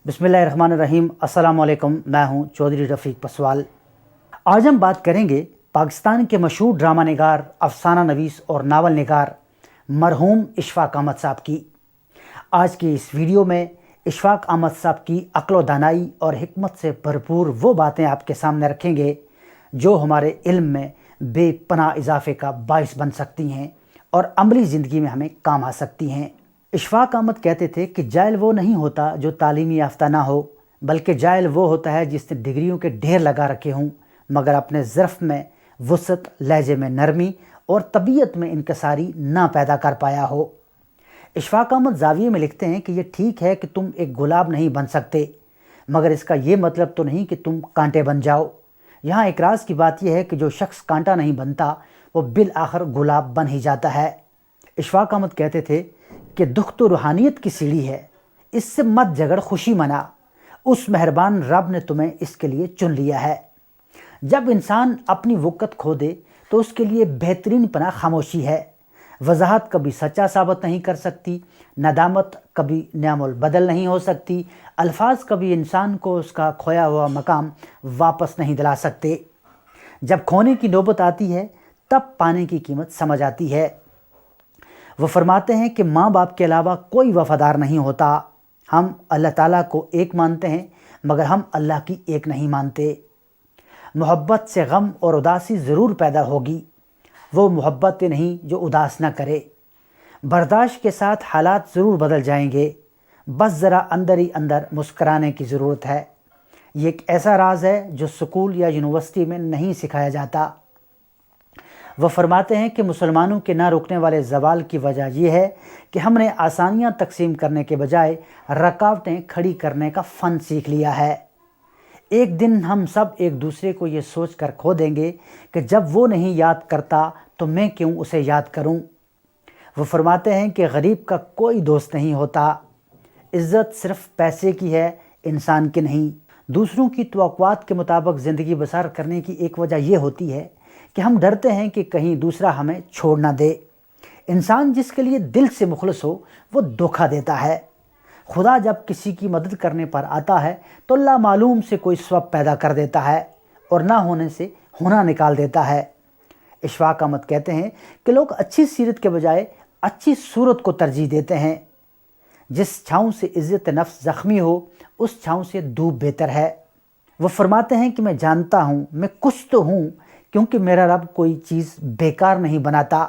बिस्मिल्लाहिर्रहमानिर्रहीम। अस्सलाम वालेकुम। मैं हूं चौधरी रफ़ीक पसवाल। आज हम बात करेंगे पाकिस्तान के मशहूर ड्रामा निगार, अफसाना नवीस और नावल निगार मरहूम इशफाक़ अहमद साहब की। आज की इस वीडियो में इशफाक़ अहमद साहब की अक्ल व दानाई और हिकमत से भरपूर वो बातें आपके सामने रखेंगे जो हमारे इल्म में बेपनाह इजाफे का बाइस बन सकती हैं और अमली ज़िंदगी में हमें काम आ सकती हैं। इशफाक़ अहमद कहते थे कि जाहिल वो नहीं होता जो तालीमी याफ्ता ना हो, बल्कि जाहिल वो होता है जिसने डिग्रियों के ढेर लगा रखे हों मगर अपने ज़र्फ़ में वुसअत, लहजे में नरमी और तबीयत में इनकसारी ना पैदा कर पाया हो। इशफाक़ अहमद ज़ाविये में लिखते हैं कि ये ठीक है कि तुम एक गुलाब नहीं बन सकते, मगर इसका ये मतलब तो नहीं कि तुम कांटे बन जाओ। यहाँ एक राज की बात यह है कि जो शख्स कांटा नहीं बनता वो बिल आखिर गुलाब बन ही जाता है। इशफाक़ अहमद कहते थे कि दुख तो रूहानियत की सीढ़ी है, इससे मत झगड़, खुशी मना, उस मेहरबान रब ने तुम्हें इसके लिए चुन लिया है। जब इंसान अपनी वक़्त खो दे तो उसके लिए बेहतरीन पनाह खामोशी है। वजाहत कभी सच्चा साबित नहीं कर सकती, नदामत कभी न्यामुल बदल नहीं हो सकती, अल्फाज कभी इंसान को उसका खोया हुआ मकाम वापस नहीं दिला सकते। जब खोने की नौबत आती है तब पाने की कीमत समझ आती है। वो फरमाते हैं कि माँ बाप के अलावा कोई वफ़ादार नहीं होता। हम अल्लाह ताला को एक मानते हैं मगर हम अल्लाह की एक नहीं मानते। मोहब्बत से गम और उदासी ज़रूर पैदा होगी, वो मोहब्बत नहीं जो उदास न करे। बर्दाश्त के साथ हालात ज़रूर बदल जाएंगे, बस ज़रा अंदर ही अंदर मुस्कराने की ज़रूरत है। ये एक ऐसा राज है जो स्कूल या यूनिवर्सिटी में नहीं सिखाया जाता। वह फरमाते हैं कि मुसलमानों के ना रुकने वाले ज़वाल की वजह यह है कि हमने आसानियाँ तकसीम करने के बजाय रुकावटें खड़ी करने का फ़न सीख लिया है। एक दिन हम सब एक दूसरे को ये सोच कर खो देंगे कि जब वो नहीं याद करता तो मैं क्यों उसे याद करूं। वो फरमाते हैं कि गरीब का कोई दोस्त नहीं होता, इज़्ज़त सिर्फ़ पैसे की है, इंसान की नहीं। दूसरों की तवक्कुआत के मुताबिक ज़िंदगी बसर करने की एक वजह यह होती है कि हम डरते हैं कि कहीं दूसरा हमें छोड़ ना दे। इंसान जिसके लिए दिल से मुखलिस हो वो धोखा देता है। खुदा जब किसी की मदद करने पर आता है तो अल्लाह मालूम से कोई सबब पैदा कर देता है और ना होने से होना निकाल देता है। इशफाक़ अहमद कहते हैं कि लोग अच्छी सीरत के बजाय अच्छी सूरत को तरजीह देते हैं। जिस छाँव से इज़्ज़त नफ्स ज़ख्मी हो उस छाँव से धूप बेहतर है। वो फरमाते हैं कि मैं जानता हूँ मैं कुछ तो हूँ, क्योंकि मेरा रब कोई चीज़ बेकार नहीं बनाता।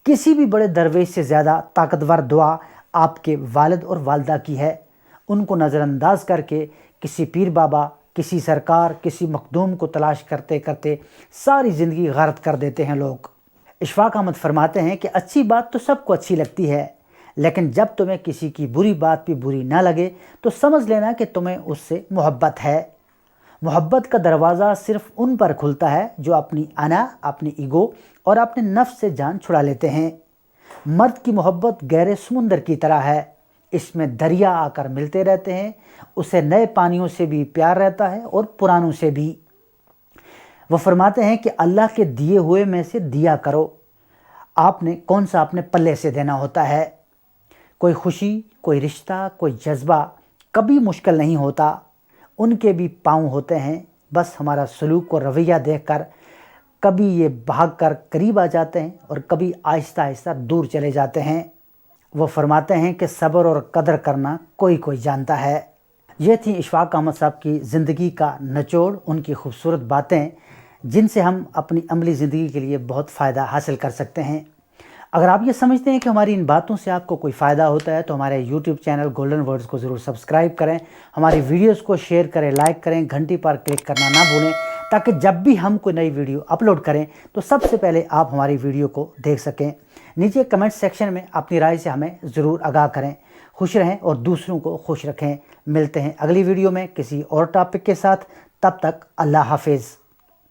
किसी भी बड़े दरवेश से ज़्यादा ताकतवर दुआ आपके वालिद और वालदा की है। उनको नज़रअंदाज करके किसी पीर बाबा, किसी सरकार, किसी मखदूम को तलाश करते करते सारी ज़िंदगी गारत कर देते हैं लोग। इशफाक़ अहमद फरमाते हैं कि अच्छी बात तो सबको अच्छी लगती है, लेकिन जब तुम्हें किसी की बुरी बात भी बुरी ना लगे तो समझ लेना कि तुम्हें उससे मोहब्बत है। मोहब्बत का दरवाज़ा सिर्फ़ उन पर खुलता है जो अपनी अना, अपनी ईगो और अपने नफ्स से जान छुड़ा लेते हैं। मर्द की मोहब्बत गहरे समुंदर की तरह है, इसमें दरिया आकर मिलते रहते हैं। उसे नए पानियों से भी प्यार रहता है और पुरानों से भी। वो फरमाते हैं कि अल्लाह के दिए हुए में से दिया करो, आपने कौन सा अपने पल्ले से देना होता है। कोई खुशी, कोई रिश्ता, कोई जज्बा कभी मुश्किल नहीं होता, उनके भी पाँव होते हैं। बस हमारा सलूक और रवैया देखकर कभी ये भागकर करीब आ जाते हैं और कभी आहिस्ता आहिस्ता दूर चले जाते हैं। वो फरमाते हैं कि सब्र और कदर करना कोई कोई जानता है। ये थी इशफाक़ अहमद साहब की ज़िंदगी का निचोड़, उनकी खूबसूरत बातें जिनसे हम अपनी अमली ज़िंदगी के लिए बहुत फ़ायदा हासिल कर सकते हैं। अगर आप ये समझते हैं कि हमारी इन बातों से आपको कोई फ़ायदा होता है तो हमारे YouTube चैनल गोल्डन वर्ड्स को ज़रूर सब्सक्राइब करें, हमारी वीडियोस को शेयर करें, लाइक करें, घंटी पर क्लिक करना ना भूलें, ताकि जब भी हम कोई नई वीडियो अपलोड करें तो सबसे पहले आप हमारी वीडियो को देख सकें। नीचे कमेंट सेक्शन में अपनी राय से हमें ज़रूर आगाह करें। खुश रहें और दूसरों को खुश रखें। मिलते हैं अगली वीडियो में किसी और टॉपिक के साथ। तब तक अल्लाह हाफिज़।